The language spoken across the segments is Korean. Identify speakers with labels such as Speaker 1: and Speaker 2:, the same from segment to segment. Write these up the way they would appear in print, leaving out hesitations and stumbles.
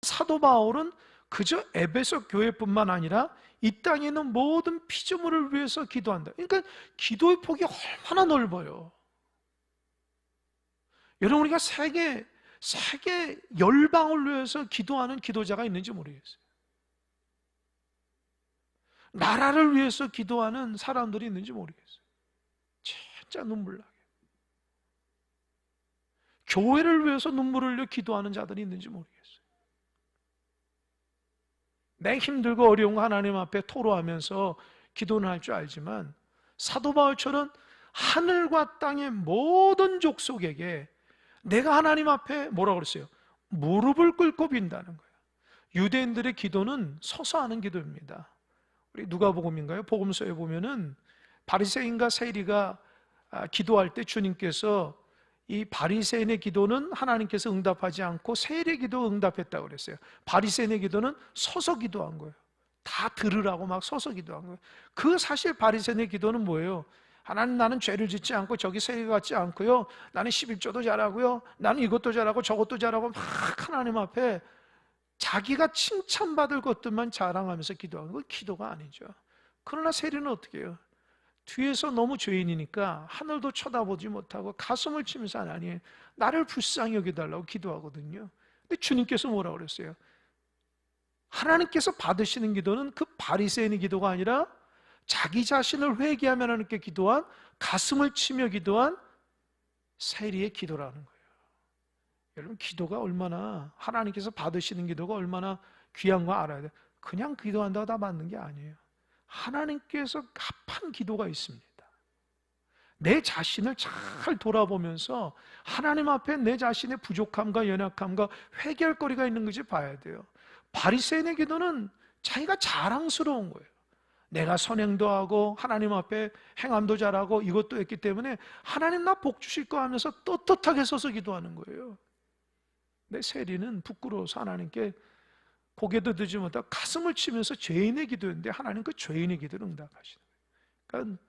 Speaker 1: 사도 바울은 그저 에베소 교회뿐만 아니라 이 땅에 있는 모든 피조물을 위해서 기도한다. 그러니까 기도의 폭이 얼마나 넓어요. 여러분, 우리가 세계 열방을 위해서 기도하는 기도자가 있는지 모르겠어요. 나라를 위해서 기도하는 사람들이 있는지 모르겠어요. 진짜 눈물 나게. 교회를 위해서 눈물을 흘려 기도하는 자들이 있는지 모르겠어요. 내 힘들고 어려운 거 하나님 앞에 토로하면서 기도는 할 줄 알지만, 사도 바울처럼 하늘과 땅의 모든 족속에게 내가 하나님 앞에 뭐라고 그랬어요? 무릎을 꿇고 빈다는 거예요. 유대인들의 기도는 서서 하는 기도입니다. 우리 누가복음인가요? 복음서에 보면은 바리새인과 세리가 기도할 때 주님께서 이 바리새인의 기도는 하나님께서 응답하지 않고 세리의 기도 응답했다고 그랬어요. 바리새인의 기도는 서서 기도한 거예요. 다 들으라고 막 서서 기도한 거예요. 그 사실 바리새인의 기도는 뭐예요? 하나님, 나는 죄를 짓지 않고 저기 세리 같지 않고요, 나는 11조도 잘하고요, 나는 이것도 잘하고 저것도 잘하고 막 하나님 앞에 자기가 칭찬받을 것들만 자랑하면서 기도하는 건 기도가 아니죠. 그러나 세리는 어떻게 해요? 뒤에서 너무 죄인이니까 하늘도 쳐다보지 못하고 가슴을 치면서 하나님, 나를 불쌍히 여겨달라고 기도하거든요. 근데 주님께서 뭐라고 그랬어요? 하나님께서 받으시는 기도는 그 바리새인의 기도가 아니라 자기 자신을 회개하며 하나님께 기도한, 가슴을 치며 기도한 세리의 기도라는 거예요. 여러분, 기도가 얼마나, 하나님께서 받으시는 기도가 얼마나 귀한 거 알아야 돼요. 그냥 기도한다고 다 받는 게 아니에요. 하나님께서 합한 기도가 있습니다. 내 자신을 잘 돌아보면서 하나님 앞에 내 자신의 부족함과 연약함과 회개할 거리가 있는 것이 봐야 돼요. 바리새인의 기도는 자기가 자랑스러운 거예요. 내가 선행도 하고 하나님 앞에 행함도 잘하고 이것도 했기 때문에 하나님 나 복 주실 거 하면서 떳떳하게 서서 기도하는 거예요. 내 세리는 부끄러워서 하나님께 고개도 들지 못하고 가슴을 치면서 죄인의 기도였는데 하나님 그 죄인의 기도를 응답하시는 거예요. 그러니까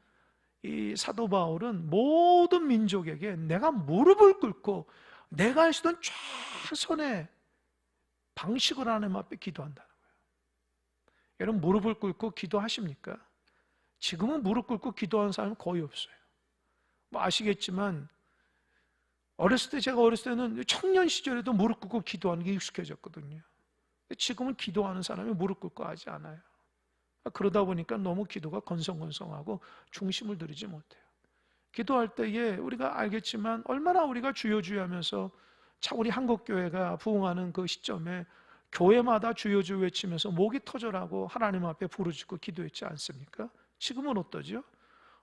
Speaker 1: 이 사도 바울은 모든 민족에게 내가 무릎을 꿇고 내가 할 수 있는 최선의 방식으로 하나님 앞에 기도한다는 거예요. 여러분, 무릎을 꿇고 기도하십니까? 지금은 무릎 꿇고 기도하는 사람은 거의 없어요. 뭐 아시겠지만 제가 어렸을 때는 청년 시절에도 무릎 꿇고 기도하는 게 익숙해졌거든요. 지금은 기도하는 사람이 무릎 꿇고 하지 않아요. 그러다 보니까 너무 기도가 건성건성하고 중심을 들이지 못해요. 기도할 때에 우리가 알겠지만 얼마나 우리가 주여 주여 하면서, 참 우리 한국교회가 부흥하는 그 시점에 교회마다 주여 주여 외치면서 목이 터져라고 하나님 앞에 부르짖고 기도했지 않습니까? 지금은 어떠죠?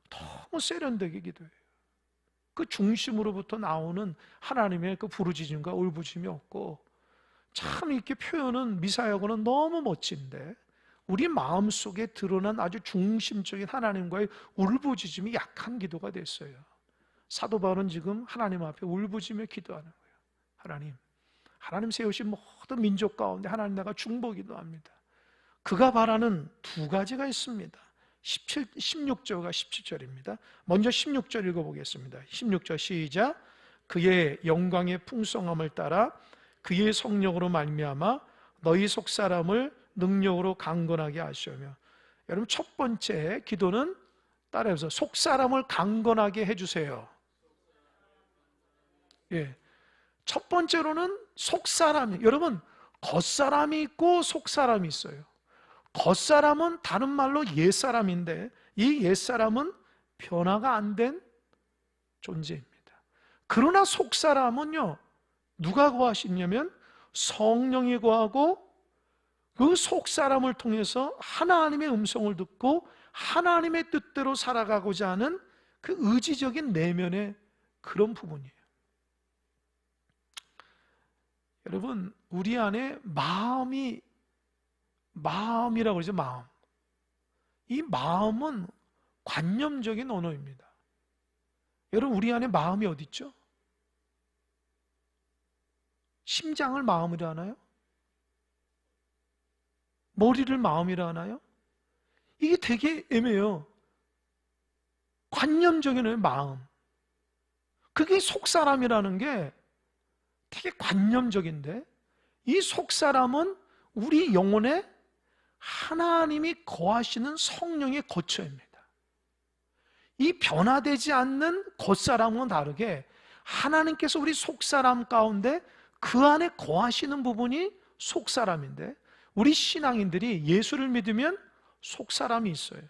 Speaker 1: 너무 세련되게 기도해요. 그 중심으로부터 나오는 하나님의 그 부르짖음과 울부짖음이 없고, 참 이렇게 표현은 미사여고는 너무 멋진데 우리 마음속에 드러난 아주 중심적인 하나님과의 울부짖음이 약한 기도가 됐어요. 사도 바울은 지금 하나님 앞에 울부짖으며 기도하는 거예요. 하나님 세우신 모든 민족 가운데 하나님 내가 중보기도 합니다. 그가 바라는 두 가지가 있습니다. 16절과 17절입니다. 먼저 16절 읽어보겠습니다. 16절 시작. 그의 영광의 풍성함을 따라 그의 성령으로 말미암아 너희 속사람을 능력으로 강건하게 하시오며. 여러분, 첫 번째 기도는 따라해서 속사람을 강건하게 해주세요. 예, 첫 번째로는 속사람이, 여러분 겉사람이 있고 속사람이 있어요. 겉사람은 다른 말로 옛사람인데 이 옛사람은 변화가 안 된 존재입니다. 그러나 속사람은요, 누가 거하시냐면 성령이 거하고 그 속사람을 통해서 하나님의 음성을 듣고 하나님의 뜻대로 살아가고자 하는 그 의지적인 내면의 그런 부분이에요. 여러분, 우리 안에 마음이라고 그러죠. 마음. 이 마음은 관념적인 언어입니다. 여러분, 우리 안에 마음이 어디 있죠? 심장을 마음이라 하나요? 머리를 마음이라 하나요? 이게 되게 애매해요. 관념적인 마음. 그게 속사람이라는 게 되게 관념적인데, 이 속사람은 우리 영혼에 하나님이 거하시는 성령의 거처입니다. 이 변화되지 않는 겉사람과는 다르게 하나님께서 우리 속사람 가운데 그 안에 거하시는 부분이 속사람인데, 우리 신앙인들이 예수를 믿으면 속사람이 있어요.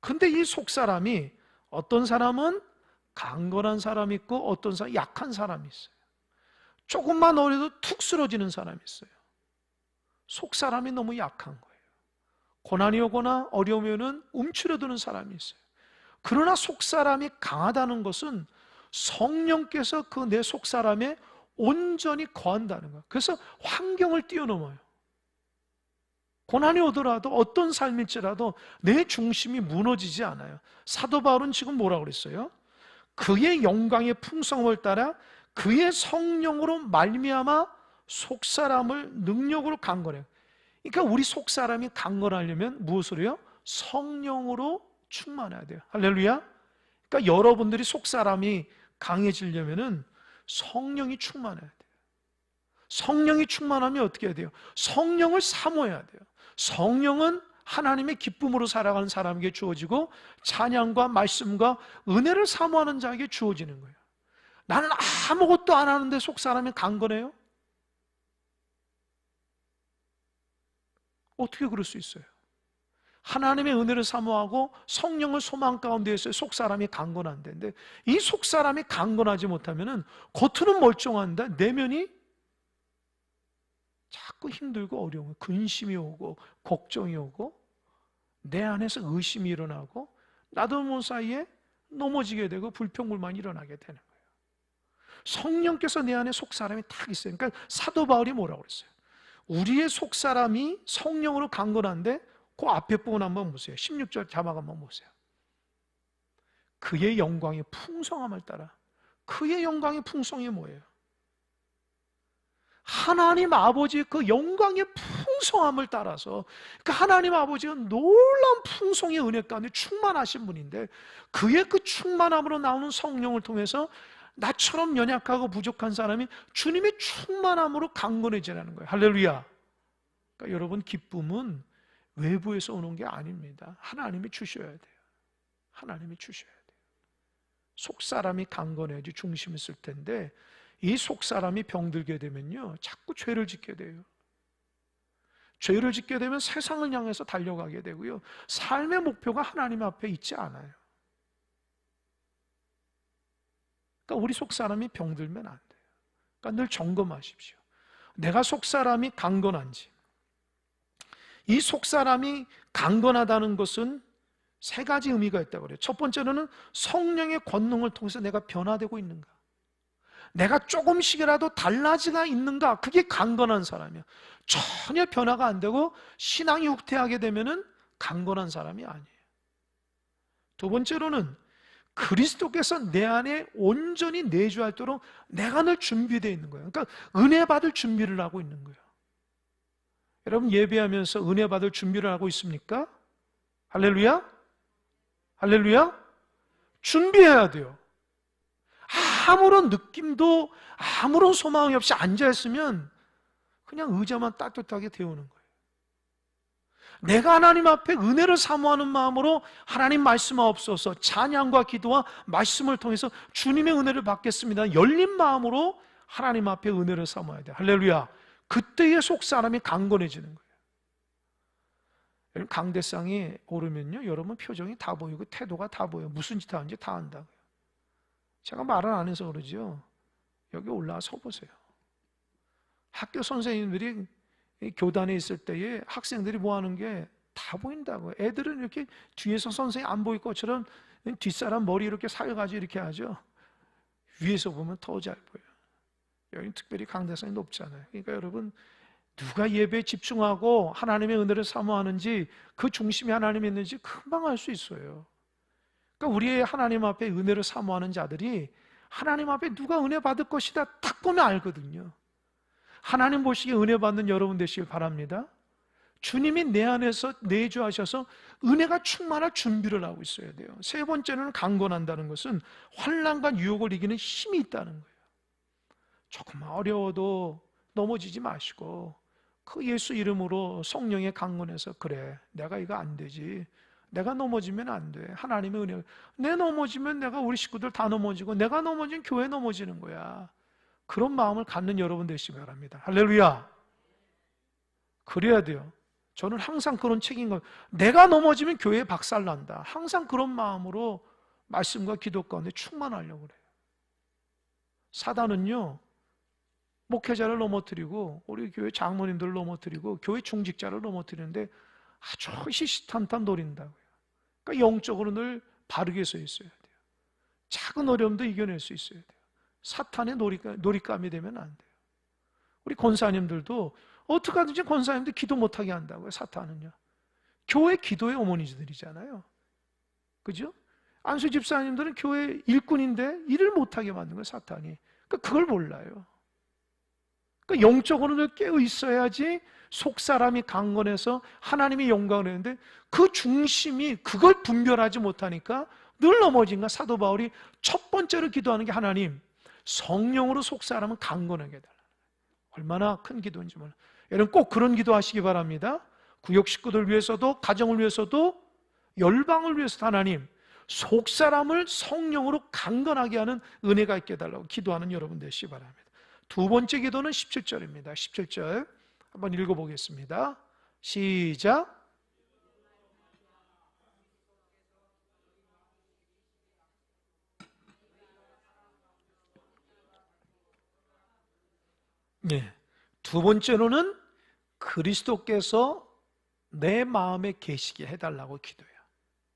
Speaker 1: 근데 이 속사람이 어떤 사람은 강건한 사람이 있고 어떤 사람은 약한 사람이 있어요. 조금만 어려도 툭 쓰러지는 사람이 있어요. 속사람이 너무 약한 거예요. 고난이 오거나 어려움이 오면 움츠러드는 사람이 있어요. 그러나 속사람이 강하다는 것은 성령께서 그 내 속사람에 온전히 거한다는 거예요. 그래서 환경을 뛰어넘어요. 고난이 오더라도 어떤 삶일지라도 내 중심이 무너지지 않아요. 사도 바울은 지금 뭐라고 그랬어요? 그의 영광의 풍성함을 따라 그의 성령으로 말미암아 속사람을 능력으로 강건해요. 그러니까 우리 속사람이 강건하려면 무엇으로요? 성령으로 충만해야 돼요. 할렐루야. 그러니까 여러분들이 속사람이 강해지려면 성령이 충만해야 돼요. 성령이 충만하면 어떻게 해야 돼요? 성령을 사모해야 돼요. 성령은 하나님의 기쁨으로 살아가는 사람에게 주어지고 찬양과 말씀과 은혜를 사모하는 자에게 주어지는 거예요. 나는 아무것도 안 하는데 속사람이 강건해요? 어떻게 그럴 수 있어요? 하나님의 은혜를 사모하고 성령을 소망 가운데 있어야 속사람이 강건한데, 이 속사람이 강건하지 못하면 겉으로는 멀쩡한데 내면이 자꾸 힘들고 어려운, 근심이 오고 걱정이 오고 내 안에서 의심이 일어나고 나도 모르는 사이에 넘어지게 되고 불평불만이 일어나게 되는 거예요. 성령께서 내 안에 속사람이 딱 있어요. 그러니까 사도 바울이 뭐라고 그랬어요? 우리의 속사람이 성령으로 강건한데, 그 앞에 부분 한번 보세요. 16절 자막 한번 보세요. 그의 영광의 풍성함을 따라. 그의 영광의 풍성이 뭐예요? 하나님 아버지의 그 영광의 풍성함을 따라서, 그러니까 하나님 아버지가 놀라운 풍성의 은혜 가운데 충만하신 분인데, 그의 그 충만함으로 나오는 성령을 통해서 나처럼 연약하고 부족한 사람이 주님의 충만함으로 강건해지라는 거예요. 할렐루야. 그러니까 여러분, 기쁨은 외부에서 오는 게 아닙니다. 하나님이 주셔야 돼요. 하나님이 주셔야 돼요. 속사람이 강건해야지 중심이 있을 텐데, 이 속사람이 병들게 되면요, 자꾸 죄를 짓게 돼요. 죄를 짓게 되면 세상을 향해서 달려가게 되고요, 삶의 목표가 하나님 앞에 있지 않아요. 그러니까 우리 속사람이 병들면 안 돼요. 그러니까 늘 점검하십시오. 내가 속사람이 강건한지. 이 속사람이 강건하다는 것은 세 가지 의미가 있다고 그래요. 첫 번째로는 성령의 권능을 통해서 내가 변화되고 있는가, 내가 조금씩이라도 달라지가 있는가, 그게 강건한 사람이야. 전혀 변화가 안 되고 신앙이 후퇴하게 되면은 강건한 사람이 아니에요. 두 번째로는 그리스도께서 내 안에 온전히 내주하도록 내가 늘 준비되어 있는 거예요. 그러니까 은혜 받을 준비를 하고 있는 거예요. 여러분, 예배하면서 은혜 받을 준비를 하고 있습니까? 할렐루야? 할렐루야? 준비해야 돼요. 아무런 느낌도 아무런 소망이 없이 앉아있으면 그냥 의자만 따뜻하게 데우는 거예요. 내가 하나님 앞에 은혜를 사모하는 마음으로 하나님 말씀하옵소서, 찬양과 기도와 말씀을 통해서 주님의 은혜를 받겠습니다, 열린 마음으로 하나님 앞에 은혜를 사모해야 돼요. 할렐루야. 그때의 속사람이 강건해지는 거예요. 여러분, 강대상에 오르면요, 여러분 표정이 다 보이고 태도가 다 보여요. 무슨 짓 하는지 다 안다고요. 제가 말을 안 해서 그러죠. 여기 올라와 서 보세요. 학교 선생님들이 교단에 있을 때에 학생들이 뭐 하는 게 다 보인다고요. 애들은 이렇게 뒤에서 선생님 안 보일 것처럼 뒷사람 머리 이렇게 사여가지고 이렇게 하죠. 위에서 보면 더 잘 보여요. 여기 특별히 강대상이 높잖아요. 그러니까 여러분, 누가 예배에 집중하고 하나님의 은혜를 사모하는지, 그 중심이 하나님이 있는지 금방 알 수 있어요. 그러니까 우리의 하나님 앞에 은혜를 사모하는 자들이 하나님 앞에 누가 은혜 받을 것이다 딱 보면 알거든요. 하나님 보시기에 은혜 받는 여러분 되시길 바랍니다. 주님이 내 안에서 내주하셔서 은혜가 충만할 준비를 하고 있어야 돼요. 세 번째는 강건한다는 것은 환난과 유혹을 이기는 힘이 있다는 거예요. 조금 어려워도 넘어지지 마시고 그 예수 이름으로 성령의 강건해서 그래, 내가 이거 안 되지, 내가 넘어지면 안 돼, 하나님의 은혜, 내 넘어지면 내가 우리 식구들 다 넘어지고 내가 넘어지면 교회 넘어지는 거야. 그런 마음을 갖는 여러분 되시기 바랍니다. 할렐루야. 그래야 돼요. 저는 항상 그런 책임감, 내가 넘어지면 교회에 박살난다, 항상 그런 마음으로 말씀과 기도 가운데 충만하려고 그래요. 사단은요, 목회자를 넘어뜨리고 우리 교회 장로님들을 넘어뜨리고 교회 중직자를 넘어뜨리는데 아주 시시탄탄 노린다고요. 그러니까 영적으로 늘 바르게 서 있어야 돼요. 작은 어려움도 이겨낼 수 있어야 돼요. 사탄의 놀잇감이 되면 안 돼요. 우리 권사님들도 어떻게 하든지 권사님들 기도 못하게 한다고요. 사탄은요, 교회 기도의 어머니들이잖아요. 그죠? 안수 집사님들은 교회 일꾼인데 일을 못하게 만든 거예요, 사탄이. 그러니까 그걸 몰라요. 그러니까 영적으로 늘 깨어 있어야지 속사람이 강건해서 하나님의 영광을 내는데 그 중심이 그걸 분별하지 못하니까 늘 넘어진가. 사도 바울이 첫 번째로 기도하는 게 하나님, 성령으로 속사람은 강건하게 해달라. 얼마나 큰 기도인지 몰라요. 여러분 꼭 그런 기도 하시기 바랍니다. 구역 식구들 위해서도, 가정을 위해서도, 열방을 위해서도 하나님, 속사람을 성령으로 강건하게 하는 은혜가 있게 해달라고 기도하는 여러분 되시기 바랍니다. 두 번째 기도는 17절입니다. 17절 한번 읽어보겠습니다. 시작. 네. 두 번째로는 그리스도께서 내 마음에 계시게 해달라고 기도해요.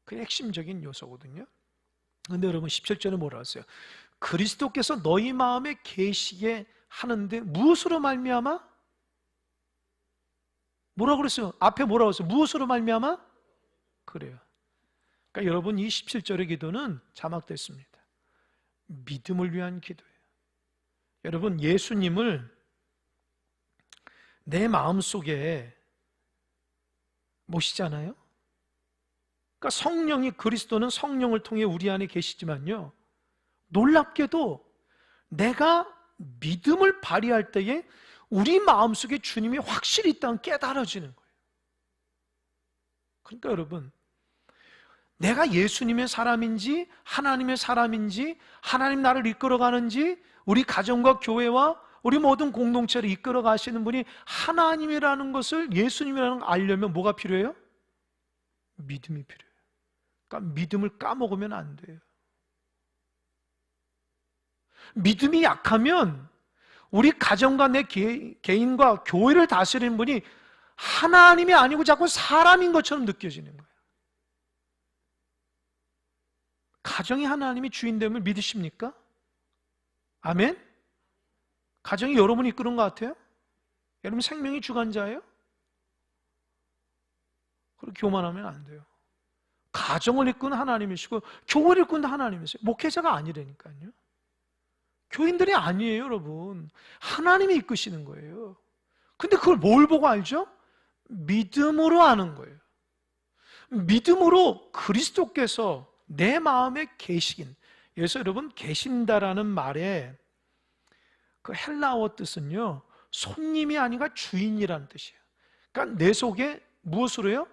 Speaker 1: 그게 핵심적인 요소거든요. 그런데 여러분 17절에 뭐라 하세요? 그리스도께서 너희 마음에 계시게 하는데 무엇으로 말미암아? 뭐라고 그랬어요? 앞에 뭐라고 했어요? 무엇으로 말미암아? 그래요. 그러니까 여러분 이 17절의 기도는 자막됐습니다. 믿음을 위한 기도예요. 여러분 예수님을 내 마음속에 모시잖아요. 그러니까 성령이, 그리스도는 성령을 통해 우리 안에 계시지만요, 놀랍게도 내가 믿음을 발휘할 때에 우리 마음속에 주님이 확실히 있다는 깨달아지는 거예요. 그러니까 여러분, 내가 예수님의 사람인지 하나님의 사람인지, 하나님 나를 이끌어가는지, 우리 가정과 교회와 우리 모든 공동체를 이끌어 가시는 분이 하나님이라는 것을, 예수님이라는 걸 알려면 뭐가 필요해요? 믿음이 필요해요. 그러니까 믿음을 까먹으면 안 돼요. 믿음이 약하면 우리 가정과 내 개인과 교회를 다스리는 분이 하나님이 아니고 자꾸 사람인 것처럼 느껴지는 거예요. 가정이 하나님이 주인됨을 믿으십니까? 아멘? 가정이 여러분이 이끄는 것 같아요? 여러분 생명이 주관자예요? 그렇게 교만하면 안 돼요. 가정을 이끄는 하나님이시고 교회를 이끄는 하나님이세요. 목회자가 아니라니까요. 교인들이 아니에요, 여러분. 하나님이 이끄시는 거예요. 근데 그걸 뭘 보고 알죠? 믿음으로 아는 거예요. 믿음으로 그리스도께서 내 마음에 계시긴. 그래서 여러분, 계신다라는 말에 그 헬라어 뜻은요, 손님이 아니라 주인이라는 뜻이에요. 그러니까 내 속에 무엇으로 해요?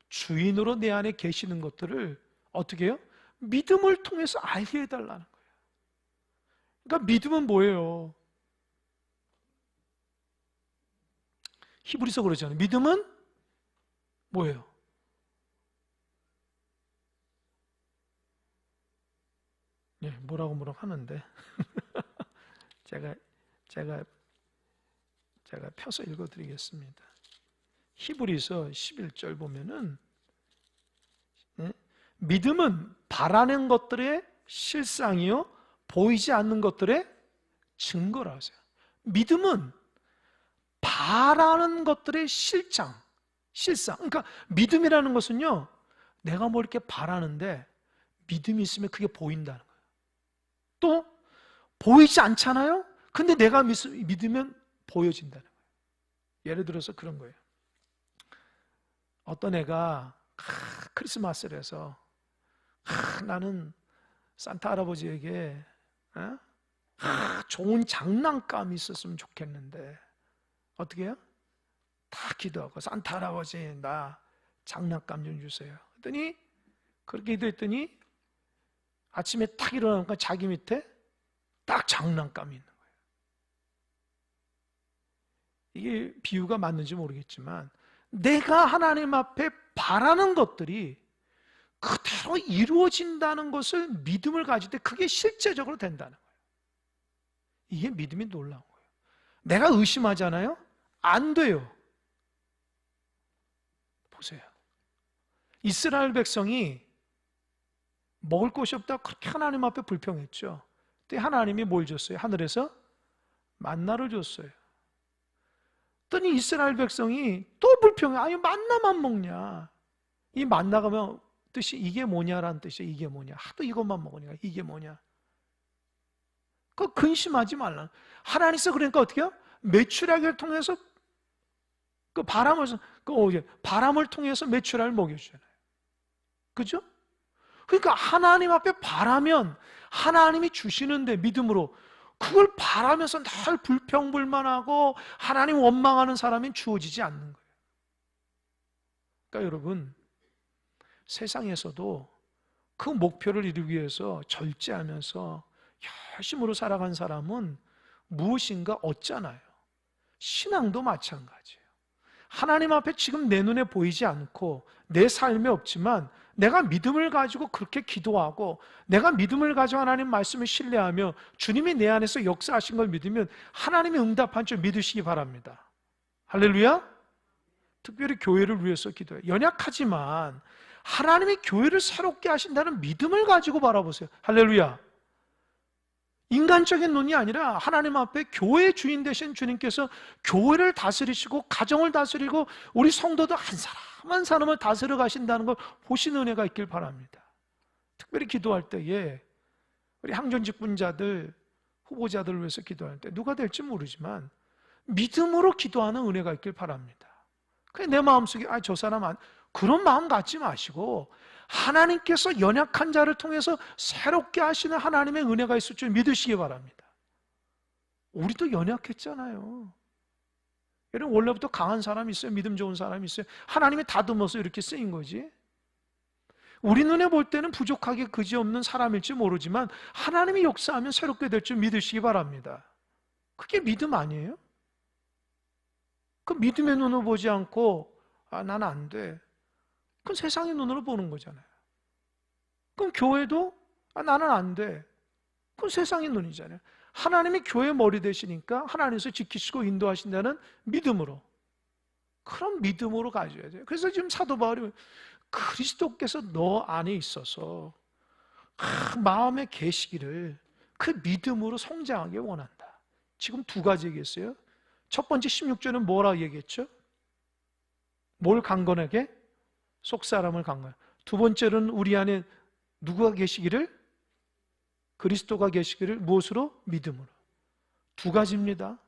Speaker 1: 주인으로 내 안에 계시는 것들을 어떻게 해요? 믿음을 통해서 알게 해달라는 거예요. 그러니까 믿음은 뭐예요? 히브리서 그러잖아요. 믿음은 뭐예요? 예, 뭐라고 하는데 제가 펴서 읽어드리겠습니다. 히브리서 11절 보면은, 믿음은 바라는 것들의 실상이요 보이지 않는 것들의 증거라 하세요. 믿음은 바라는 것들의 실상. 그러니까 믿음이라는 것은요, 내가 뭐 이렇게 바라는데 믿음이 있으면 그게 보인다는 거예요. 또 보이지 않잖아요? 근데 내가 믿으면 보여진다는 거예요. 예를 들어서 그런 거예요. 어떤 애가 크리스마스를 해서 나는 산타 할아버지에게 좋은 장난감이 있었으면 좋겠는데 어떻게 해요? 다 기도하고 산타 할아버지 나 장난감 좀 주세요. 그랬더니 그렇게 기도했더니 아침에 딱 일어나니까 자기 밑에 딱 장난감이 있는 거예요. 이게 비유가 맞는지 모르겠지만 내가 하나님 앞에 바라는 것들이 그대로 이루어진다는 것을 믿음을 가질 때 그게 실제적으로 된다는 거예요. 이게 믿음이 놀라운 거예요. 내가 의심하잖아요? 안 돼요. 보세요. 이스라엘 백성이 먹을 것이 없다고 그렇게 하나님 앞에 불평했죠. 그때 하나님이 뭘 줬어요? 하늘에서 만나를 줬어요. 그랬더니 이스라엘 백성이 또 불평해. 아니 만나만 먹냐. 이 만나가 면 뜻이 이게 뭐냐라는 뜻이에요. 이게 뭐냐. 하도 이것만 먹으니까 이게 뭐냐. 그 근심하지 말라. 하나님께서 그러니까 어떻게 해요? 메추라기를 통해서 그 바람을 통해서 메추라기를 먹여주잖아요. 그죠? 그러니까 하나님 앞에 바라면 하나님이 주시는데 믿음으로 그걸 바라면서 늘 불평불만하고 하나님 원망하는 사람이 주어지지 않는 거예요. 그러니까 여러분 세상에서도 그 목표를 이루기 위해서 절제하면서 열심으로 살아간 사람은 무엇인가 얻잖아요. 신앙도 마찬가지예요. 하나님 앞에 지금 내 눈에 보이지 않고 내 삶에 없지만 내가 믿음을 가지고 그렇게 기도하고 내가 믿음을 가지고 하나님 말씀을 신뢰하며 주님이 내 안에서 역사하신 걸 믿으면 하나님이 응답한 줄 믿으시기 바랍니다. 할렐루야. 특별히 교회를 위해서 기도해요. 연약하지만 하나님이 교회를 새롭게 하신다는 믿음을 가지고 바라보세요. 할렐루야. 인간적인 눈이 아니라 하나님 앞에 교회의 주인 되신 주님께서 교회를 다스리시고 가정을 다스리고 우리 성도도 한 사람 한 사람을 다스려 가신다는 걸 보시는 은혜가 있길 바랍니다. 특별히 기도할 때에 우리 항전직분자들 후보자들을 위해서 기도할 때 누가 될지 모르지만 믿음으로 기도하는 은혜가 있길 바랍니다. 그냥 내 마음속에 저 사람 그런 마음 갖지 마시고 하나님께서 연약한 자를 통해서 새롭게 하시는 하나님의 은혜가 있을 줄 믿으시기 바랍니다. 우리도 연약했잖아요. 여러분 원래부터 강한 사람이 있어요. 믿음 좋은 사람이 있어요. 하나님이 다듬어서 이렇게 쓰인 거지. 우리 눈에 볼 때는 부족하게 그지없는 사람일지 모르지만 하나님이 역사하면 새롭게 될 줄 믿으시기 바랍니다. 그게 믿음 아니에요? 그 믿음의 눈으로 보지 않고 난 안 돼. 그건 세상의 눈으로 보는 거잖아요. 그럼 교회도 나는 안 돼. 그건 세상의 눈이잖아요. 하나님이 교회 머리 되시니까 하나님께서 지키시고 인도하신다는 믿음으로, 그런 믿음으로 가져야 돼요. 그래서 지금 사도 바울이 그리스도께서 너 안에 있어서 마음에 계시기를 그 믿음으로 성장하게 원한다. 지금 두 가지 얘기했어요. 첫 번째 16절은 뭐라 얘기했죠? 뭘 강건하게? 속사람을 강건하게. 두 번째는 우리 안에 누가 계시기를? 그리스도가 계시기를 무엇으로? 믿음으로. 두 가지입니다.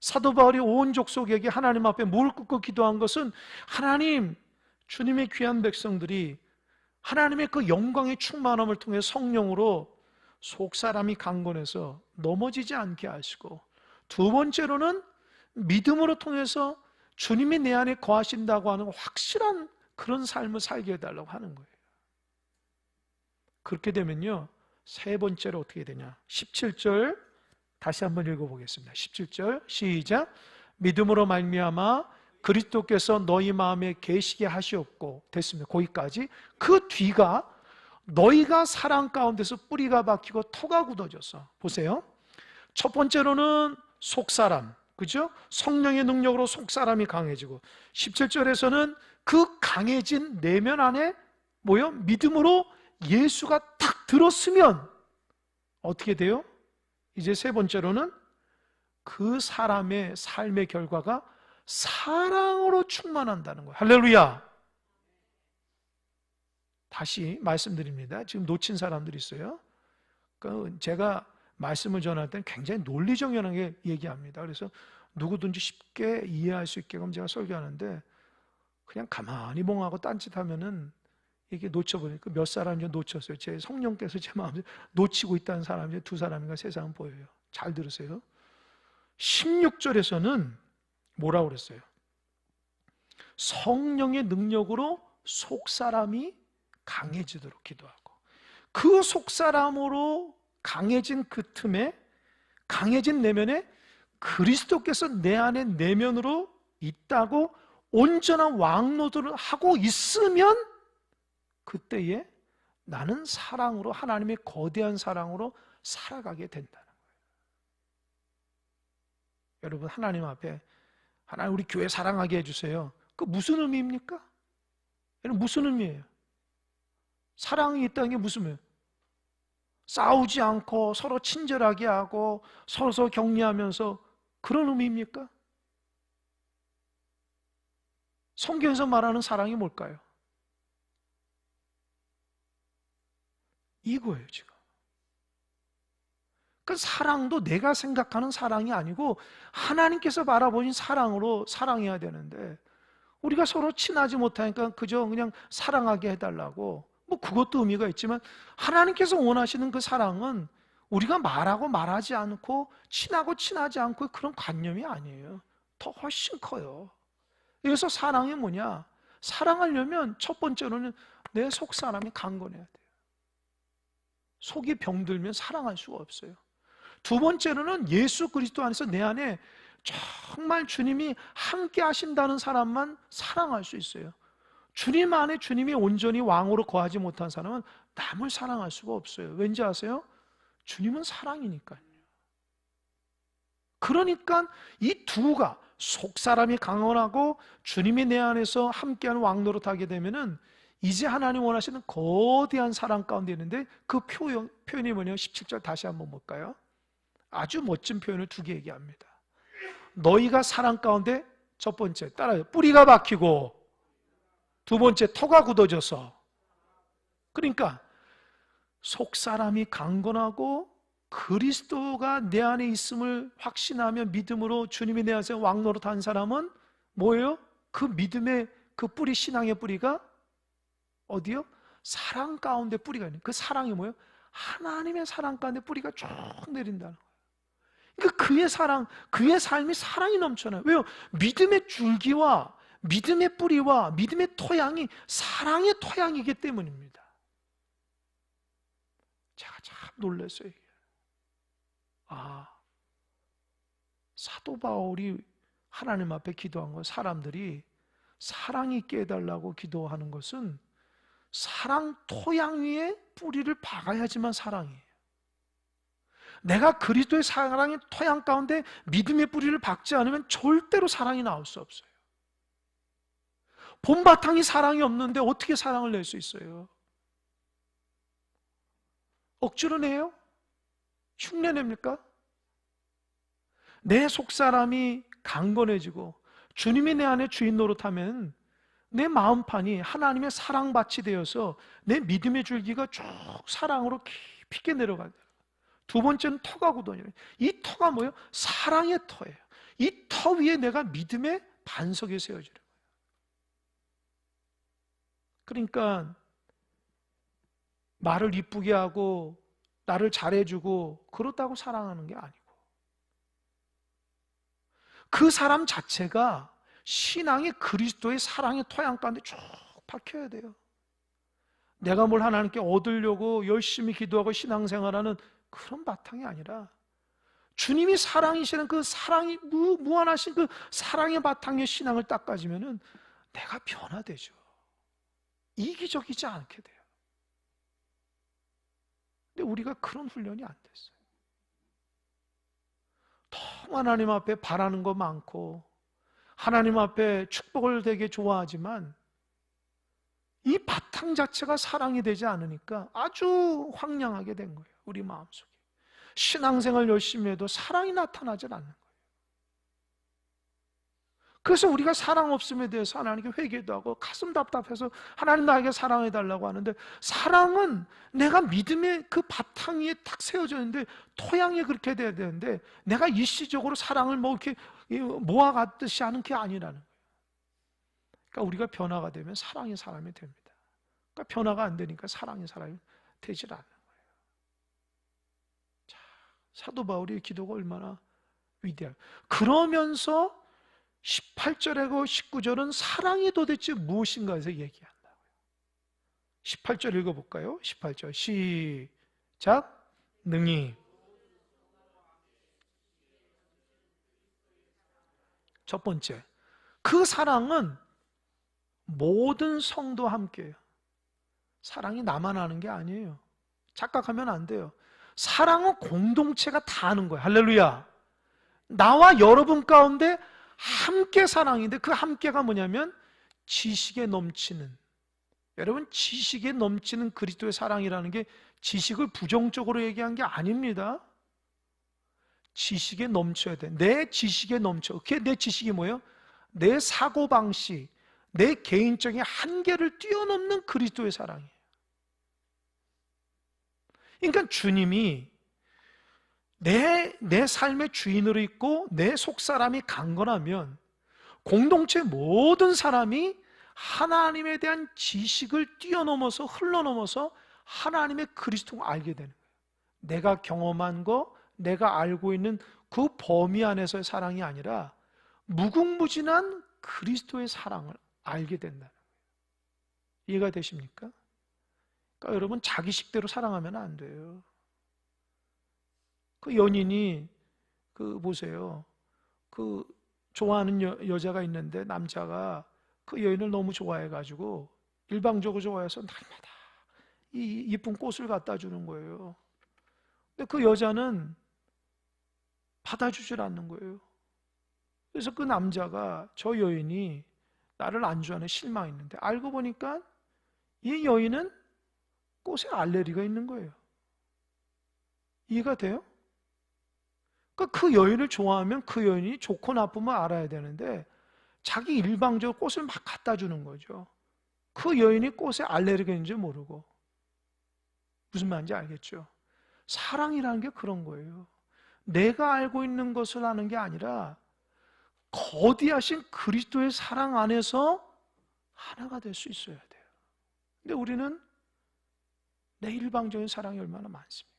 Speaker 1: 사도 바울이 온 족속에게 하나님 앞에 무릎 꿇고 기도한 것은 하나님, 주님의 귀한 백성들이 하나님의 그 영광의 충만함을 통해 성령으로 속사람이 강건해서 넘어지지 않게 하시고, 두 번째로는 믿음으로 통해서 주님이 내 안에 거하신다고 하는 확실한 그런 삶을 살게 해달라고 하는 거예요. 그렇게 되면요, 세 번째로 어떻게 되냐? 17절 다시 한번 읽어보겠습니다. 17절 시작. 믿음으로 말미암아 그리스도께서 너희 마음에 계시게 하시옵고, 됐습니다. 거기까지. 그 뒤가 너희가 사랑 가운데서 뿌리가 박히고 토가 굳어져서, 보세요. 첫 번째로는 속사람, 그죠? 성령의 능력으로 속사람이 강해지고, 17절에서는 그 강해진 내면 안에 뭐요? 믿음으로 예수가 딱 들었으면 어떻게 돼요? 이제 세 번째로는 그 사람의 삶의 결과가 사랑으로 충만한다는 거예요. 할렐루야. 다시 말씀드립니다. 지금 놓친 사람들이 있어요. 제가 말씀을 전할 때는 굉장히 논리정연하게 얘기합니다. 그래서 누구든지 쉽게 이해할 수 있게끔 제가 설교하는데, 그냥 가만히 멍하고 딴짓하면은 이게 놓쳐버리니까 몇 사람이 놓쳤어요. 제 성령께서 제 마음에 놓치고 있다는 사람이 두 사람인가 세 사람 보여요. 잘 들으세요. 16절에서는 뭐라고 그랬어요? 성령의 능력으로 속사람이 강해지도록 기도하고, 그 속사람으로 강해진 그 틈에, 강해진 내면에 그리스도께서 내 안에 내면으로 있다고 온전한 왕노도를 하고 있으면, 그때에 나는 사랑으로, 하나님의 거대한 사랑으로 살아가게 된다는 거예요. 여러분, 하나님 앞에 하나님 우리 교회 사랑하게 해주세요. 그 무슨 의미입니까? 여러분, 무슨 의미예요? 사랑이 있다는 게 무슨 의미예요? 싸우지 않고 서로 친절하게 하고 서로 격려하면서 그런 의미입니까? 성경에서 말하는 사랑이 뭘까요? 이거예요, 지금. 그 사랑도 내가 생각하는 사랑이 아니고 하나님께서 바라보신 사랑으로 사랑해야 되는데, 우리가 서로 친하지 못하니까 그저 그냥 사랑하게 해달라고, 뭐 그것도 의미가 있지만 하나님께서 원하시는 그 사랑은 우리가 말하고 말하지 않고 친하고 친하지 않고 그런 관념이 아니에요. 더 훨씬 커요. 그래서 사랑이 뭐냐? 사랑하려면 첫 번째로는 내 속 사람이 강건해야 돼요. 속이 병들면 사랑할 수가 없어요. 두 번째로는 예수 그리스도 안에서 내 안에 정말 주님이 함께 하신다는 사람만 사랑할 수 있어요. 주님 안에 주님이 온전히 왕으로 거하지 못한 사람은 남을 사랑할 수가 없어요. 왠지 아세요? 주님은 사랑이니까요. 그러니까 이 두가, 속사람이 강건하고 주님이 내 안에서 함께하는 왕노릇 하게 되면은 이제 하나님 원하시는 거대한 사랑 가운데 있는데, 그 표현이 뭐냐면 17절 다시 한번 볼까요? 아주 멋진 표현을 두 개 얘기합니다. 너희가 사랑 가운데, 첫 번째 따라요, 뿌리가 박히고, 두 번째 터가 굳어져서. 그러니까 속사람이 강건하고 그리스도가 내 안에 있음을 확신하며 믿음으로 주님이 내 안에서 왕노릇 한 사람은 뭐예요? 그 믿음의 그 뿌리, 신앙의 뿌리가 어디요? 사랑 가운데 뿌리가 있는, 그 사랑이 뭐예요? 하나님의 사랑 가운데 뿌리가 쭉 내린다는 거예요. 그러니까 그의 사랑, 그의 삶이 사랑이 넘쳐나요. 왜요? 믿음의 줄기와 믿음의 뿌리와 믿음의 토양이 사랑의 토양이기 때문입니다. 제가 참 놀랐어요. 사도 바울이 하나님 앞에 기도한 건, 사람들이 사랑이 있게 해달라고 기도하는 것은 사랑 토양 위에 뿌리를 박아야지만 사랑이에요. 내가 그리스도의 사랑의 토양 가운데 믿음의 뿌리를 박지 않으면 절대로 사랑이 나올 수 없어요. 봄바탕이 사랑이 없는데 어떻게 사랑을 낼 수 있어요? 억지로 내요? 흉내 냅니까? 내 속사람이 강건해지고 주님이 내 안에 주인 노릇하면 내 마음판이 하나님의 사랑밭이 되어서 내 믿음의 줄기가 쭉 사랑으로 깊이 있게 내려가요. 두 번째는 터가 굳어져요. 이 터가 뭐예요? 사랑의 터예요. 이 터 위에 내가 믿음의 반석이 세워지는 거예요. 그러니까 말을 이쁘게 하고 나를 잘해주고 그렇다고 사랑하는 게 아니고, 그 사람 자체가 신앙의 그리스도의 사랑의 토양 가운데 쭉 박혀야 돼요. 내가 뭘 하나님께 얻으려고 열심히 기도하고 신앙생활하는 그런 바탕이 아니라 주님이 사랑이시는 그 사랑이 무한하신 그 사랑의 바탕에 신앙을 딱 가지면은 내가 변화되죠. 이기적이지 않게 돼요. 근데 우리가 그런 훈련이 안 됐어요. 너무 하나님 앞에 바라는 거 많고 하나님 앞에 축복을 되게 좋아하지만 이 바탕 자체가 사랑이 되지 않으니까 아주 황량하게 된 거예요. 우리 마음속에 신앙생활 열심히 해도 사랑이 나타나질 않는 거예요. 그래서 우리가 사랑 없음에 대해서 하나님께 회개도 하고 가슴 답답해서 하나님 나에게 사랑해달라고 하는데, 사랑은 내가 믿음의 그 바탕 위에 딱 세워져 있는데 토양이 그렇게 돼야 되는데, 내가 일시적으로 사랑을 뭐 이렇게 모아갔듯이 하는 게 아니라는 거예요. 그러니까 우리가 변화가 되면 사랑의 사람이 됩니다. 그러니까 변화가 안 되니까 사랑의 사람이 되질 않는 거예요. 자, 사도 바울의 기도가 얼마나 위대할까요? 그러면서 18절하고 19절은 사랑이 도대체 무엇인가에서 얘기한다고요. 18절 읽어볼까요? 18절 시작. 능히. 첫 번째, 그 사랑은 모든 성도와 함께해요. 사랑이 나만 하는 게 아니에요. 착각하면 안 돼요. 사랑은 공동체가 다 하는 거예요. 할렐루야. 나와 여러분 가운데 함께 사랑인데, 그 함께가 뭐냐면 지식에 넘치는, 여러분, 지식에 넘치는 그리스도의 사랑이라는 게 지식을 부정적으로 얘기한 게 아닙니다. 지식에 넘쳐야 돼. 내 지식에 넘쳐. 그게 내 지식이 뭐예요? 내 사고방식, 내 개인적인 한계를 뛰어넘는 그리스도의 사랑이에요. 그러니까 주님이 내 삶의 주인으로 있고 내 속사람이 강건하면 공동체 모든 사람이 하나님에 대한 지식을 뛰어넘어서, 흘러넘어서 하나님의 그리스도를 알게 되는 거예요. 내가 경험한 거, 내가 알고 있는 그 범위 안에서의 사랑이 아니라 무궁무진한 그리스도의 사랑을 알게 된다는 거예요. 이해가 되십니까? 그러니까 여러분, 자기식대로 사랑하면 안 돼요. 그 연인이 보세요. 좋아하는 여자가 있는데 남자가 그 여인을 너무 좋아해가지고 일방적으로 좋아해서 날마다 이 이쁜 꽃을 갖다 주는 거예요. 근데 그 여자는 받아주질 않는 거예요. 그래서 그 남자가, 저 여인이 나를 안주하는 실망했는데, 알고 보니까 이 여인은 꽃에 알레르기가 있는 거예요. 이해가 돼요? 그 여인을 좋아하면 그 여인이 좋고 나쁨을 알아야 되는데 자기 일방적으로 꽃을 막 갖다 주는 거죠. 그 여인이 꽃에 알레르기가 있는지 모르고. 무슨 말인지 알겠죠? 사랑이라는 게 그런 거예요. 내가 알고 있는 것을 아는 게 아니라 거대하신 그리스도의 사랑 안에서 하나가 될 수 있어야 돼요. 근데 우리는 내 일방적인 사랑이 얼마나 많습니까?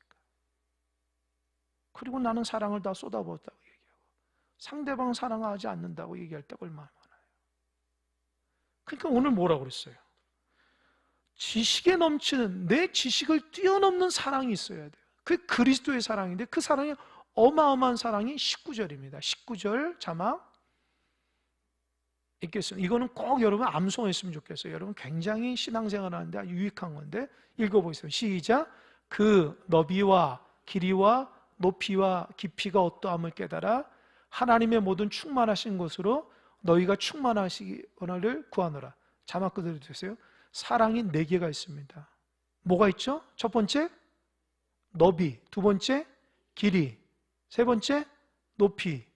Speaker 1: 그리고 나는 사랑을 다 쏟아부었다고 얘기하고 상대방 사랑하지 않는다고 얘기할 때가 얼마나 많아요. 그러니까 오늘 뭐라고 그랬어요? 지식에 넘치는, 내 지식을 뛰어넘는 사랑이 있어야 돼요. 그게 그리스도의 사랑인데, 그 사랑이 어마어마한 사랑이 19절입니다. 19절 자막 읽겠습니다. 이거는 꼭 여러분 암송했으면 좋겠어요. 여러분 굉장히 신앙생활 하는데 유익한 건데 읽어보세요. 시작. 그 너비와 길이와 높이와 깊이가 어떠함을 깨달아 하나님의 모든 충만하신 것으로 너희가 충만하시기를 구하노라. 자막 그대로 되세요. 사랑이 4개가 있습니다. 뭐가 있죠? 첫 번째 너비, 두 번째 길이, 세 번째 높이,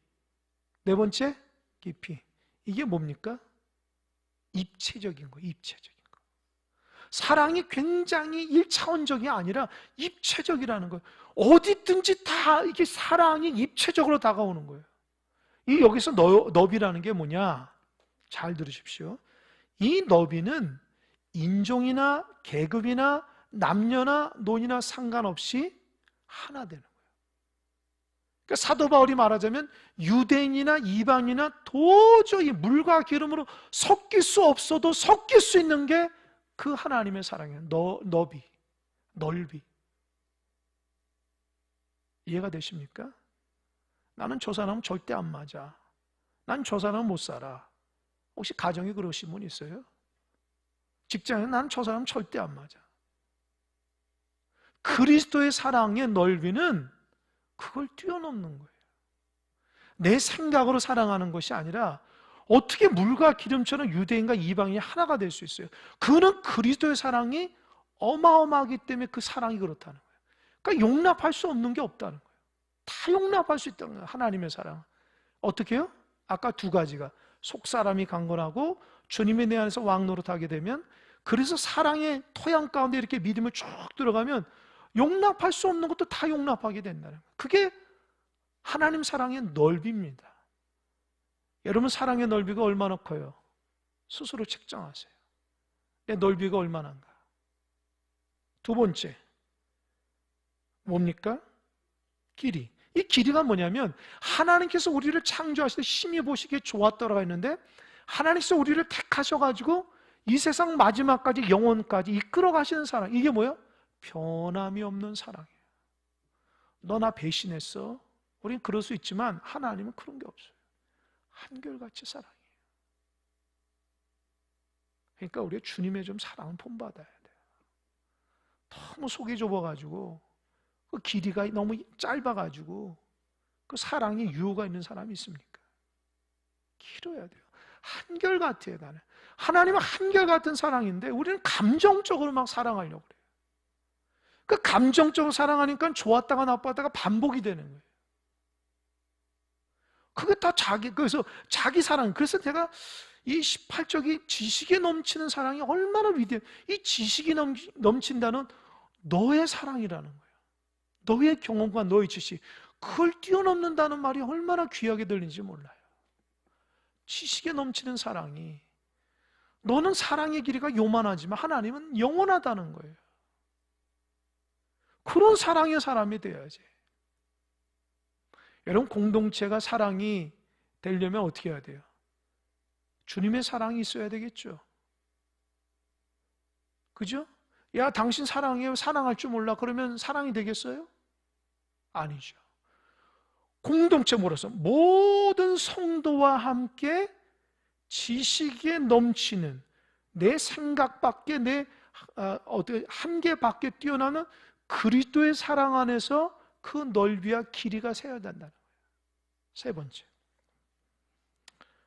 Speaker 1: 네 번째 깊이. 이게 뭡니까? 입체적인 거예요. 입체적인 거. 사랑이 굉장히 1차원적이 아니라 입체적이라는 거예요. 어디든지 다 이게 사랑이 입체적으로 다가오는 거예요. 이 여기서 너비라는 게 뭐냐? 잘 들으십시오. 이 너비는 인종이나 계급이나 남녀나 노인이나 상관없이 하나 되는 거예요. 그러니까 사도 바울이 말하자면 유대인이나 이방인이나 도저히 물과 기름으로 섞일 수 없어도 섞일 수 있는 게 그 하나님의 사랑이에요. 너비, 넓이. 이해가 되십니까? 나는 저 사람은 절대 안 맞아. 난 저 사람은 못 살아. 혹시 가정에 그러신 분 있어요? 직장에 난 저 사람 절대 안 맞아. 그리스도의 사랑의 넓이는 그걸 뛰어넘는 거예요. 내 생각으로 사랑하는 것이 아니라 어떻게 물과 기름처럼 유대인과 이방인이 하나가 될 수 있어요? 그는 그리스도의 사랑이 어마어마하기 때문에 그 사랑이 그렇다는 거예요. 그러니까 용납할 수 없는 게 없다는 거예요. 다 용납할 수 있다는 거예요. 하나님의 사랑. 어떻게 해요? 아까 두 가지가 속사람이 강건하고 주님의 내 안에서 왕노릇하게 되면, 그래서 사랑의 토양 가운데 이렇게 믿음을 쭉 들어가면 용납할 수 없는 것도 다 용납하게 된다는 거예요. 그게 하나님 사랑의 넓이입니다. 여러분, 사랑의 넓이가 얼마나 커요? 스스로 측정하세요. 내 넓이가 얼마나인가? 두 번째 뭡니까? 길이. 이 길이가 뭐냐면 하나님께서 우리를 창조하실 때 심히 보시기에 좋았더라고 했는데 하나님께서 우리를 택하셔가지고 이 세상 마지막까지 영혼까지 이끌어 가시는 사랑, 이게 뭐예요? 변함이 없는 사랑이에요. 너 나 배신했어? 우린 그럴 수 있지만 하나님은 그런 게 없어요. 한결같이 사랑해요. 그러니까 우리가 주님의 좀 사랑을 본받아야 돼요. 너무 속이 좁아가지고 그 길이가 너무 짧아가지고 그 사랑에 유효가 있는 사람이 있습니까? 길어야 돼요. 한결같아요. 나는 하나님은 한결같은 사랑인데 우리는 감정적으로 막 사랑하려고 그래요. 그 감정적으로 사랑하니까 좋았다가 나빴다가 반복이 되는 거예요. 그게 다 그래서 자기 사랑. 그래서 제가 이 18쪽이 지식에 넘치는 사랑이 얼마나 위대해. 이 지식이 넘친다는 너의 사랑이라는 거예요. 너의 경험과 너의 지식, 그걸 뛰어넘는다는 말이 얼마나 귀하게 들리는지 몰라요. 지식에 넘치는 사랑이, 너는 사랑의 길이가 요만하지만 하나님은 영원하다는 거예요. 그런 사랑의 사람이 되어야지. 여러분, 공동체가 사랑이 되려면 어떻게 해야 돼요? 주님의 사랑이 있어야 되겠죠. 그죠? 야, 당신 사랑해요. 사랑할 줄 몰라. 그러면 사랑이 되겠어요? 아니죠. 공동체 뭐라서 모든 성도와 함께 지식에 넘치는 내 생각 밖에 내 한계 밖에 뛰어나는 그리스도의 사랑 안에서 그 넓이와 길이가 세워야 된다는 거예요. 세 번째,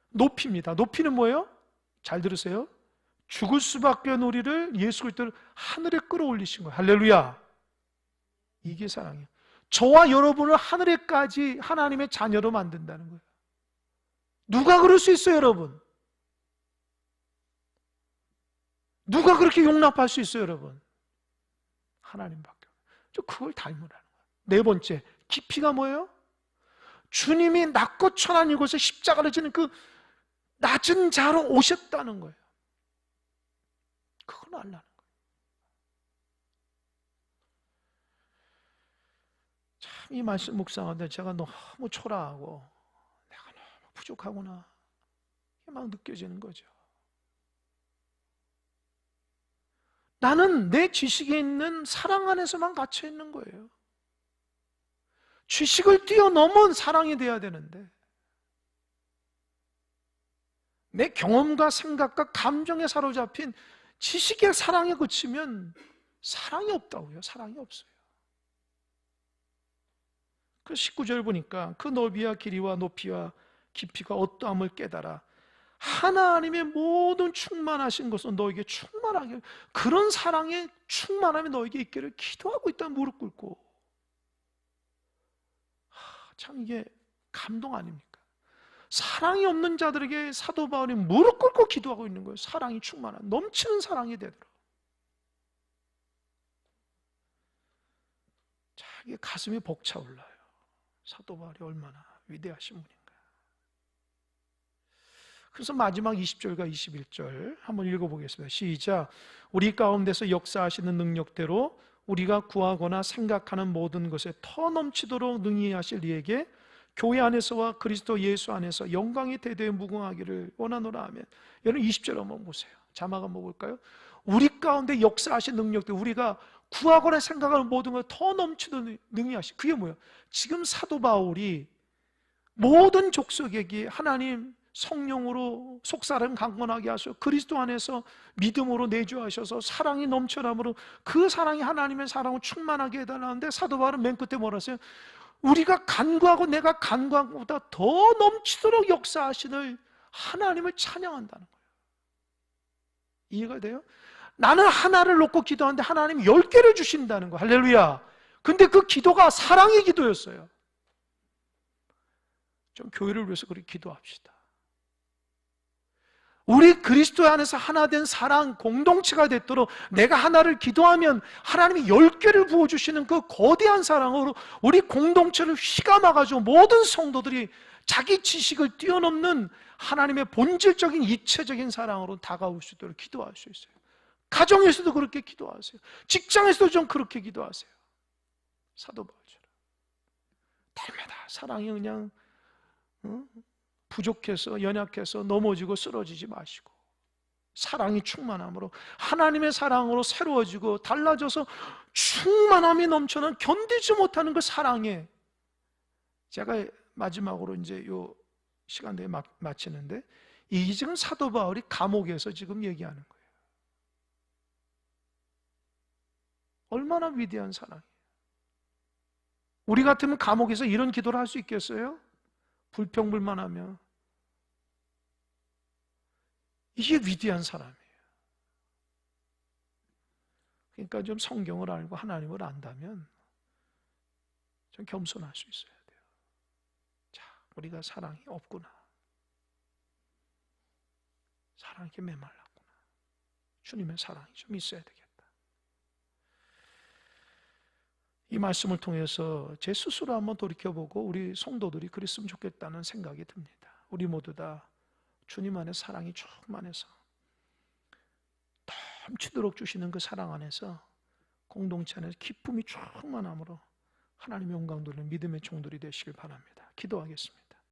Speaker 1: 높이입니다. 높이는 뭐예요? 잘 들으세요. 죽을 수밖에 없는 우리를 예수 그리스도를 하늘에 끌어올리신 거예요. 할렐루야. 이게 사랑이에요. 저와 여러분을 하늘에까지 하나님의 자녀로 만든다는 거예요. 누가 그럴 수 있어요, 여러분? 누가 그렇게 용납할 수 있어요, 여러분? 하나님밖에. 그걸 닮으라는 거예요. 네 번째, 깊이가 뭐예요? 주님이 낮고 천한 이곳에 십자가를 지는 그 낮은 자로 오셨다는 거예요. 그걸 알라는 거예요. 참 이 말씀 묵상하는데 제가 너무 초라하고 내가 너무 부족하구나 이게 막 느껴지는 거죠. 나는 내 지식에 있는 사랑 안에서만 갇혀 있는 거예요. 지식을 뛰어넘은 사랑이 돼야 되는데 내 경험과 생각과 감정에 사로잡힌 지식의 사랑에 그치면 사랑이 없다고요. 사랑이 없어요. 그 19절 보니까 그 넓이와 길이와 높이와 깊이가 어떠함을 깨달아 하나님의 모든 충만하신 것은 너에게 충만하게, 그런 사랑의 충만함이 너에게 있기를 기도하고 있다. 무릎 꿇고. 참 이게 감동 아닙니까? 사랑이 없는 자들에게 사도 바울이 무릎 꿇고 기도하고 있는 거예요. 사랑이 충만한, 넘치는 사랑이 되도록. 자, 이게 가슴이 벅차올라요. 사도 바울이 얼마나 위대하신 분인가. 그래서 마지막 20절과 21절 한번 읽어보겠습니다. 시작. 우리 가운데서 역사하시는 능력대로 우리가 구하거나 생각하는 모든 것에 더 넘치도록 능히 하실 이에게 교회 안에서와 그리스도 예수 안에서 영광이 대대에 무궁하기를 원하노라 하면. 여러분 20절 한번 보세요. 자막 한번 볼까요? 우리 가운데 역사하신 능력대로 우리가 구하거나 생각하는 모든 것에 더 넘치도록 능히 하실. 그게 뭐예요? 지금 사도 바울이 모든 족속에게 하나님 성령으로 속사람 강건하게 하셔 그리스도 안에서 믿음으로 내주하셔서 사랑이 넘쳐남으로 그 사랑이 하나님의 사랑을 충만하게 해달라는데 사도 바울은 맨 끝에 뭐라 했어요? 우리가 간구하고 내가 간구한 것보다 더 넘치도록 역사하시는 하나님을 찬양한다는 거예요. 이해가 돼요? 나는 하나를 놓고 기도하는데 하나님 10개를 주신다는 거예요. 할렐루야. 근데 그 기도가 사랑의 기도였어요. 좀 교회를 위해서 그렇게 기도합시다. 우리 그리스도 안에서 하나 된 사랑 공동체가 됐도록 내가 하나를 기도하면 하나님이 10개를 부어주시는 그 거대한 사랑으로 우리 공동체를 휘감아가지고 모든 성도들이 자기 지식을 뛰어넘는 하나님의 본질적인 이체적인 사랑으로 다가올 수 있도록 기도할 수 있어요. 가정에서도 그렇게 기도하세요. 직장에서도 좀 그렇게 기도하세요. 사도 바울처럼 날마다 사랑이 그냥 부족해서 연약해서 넘어지고 쓰러지지 마시고 사랑이 충만함으로 하나님의 사랑으로 새로워지고 달라져서 충만함이 넘쳐는 견디지 못하는 그 사랑에 제가 마지막으로 이제 요 시간대에 마치는데 이 지금 사도 바울이 감옥에서 지금 얘기하는 거예요. 얼마나 위대한 사랑이에요. 우리 같으면 감옥에서 이런 기도를 할 수 있겠어요? 불평불만하며. 이게 위대한 사람이에요. 그러니까 좀 성경을 알고 하나님을 안다면 좀 겸손할 수 있어야 돼요. 자, 우리가 사랑이 없구나. 사랑이 메말랐구나. 주님의 사랑이 좀 있어야 되겠다. 이 말씀을 통해서 제 스스로 한번 돌이켜보고 우리 성도들이 그랬으면 좋겠다는 생각이 듭니다. 우리 모두 다 주님 안에 사랑이 충만해서 넘치도록 주시는 그 사랑 안에서 공동체 안에서 기쁨이 충만함으로 하나님의 영광 돌리는 믿음의 종들이 되시길 바랍니다. 기도하겠습니다.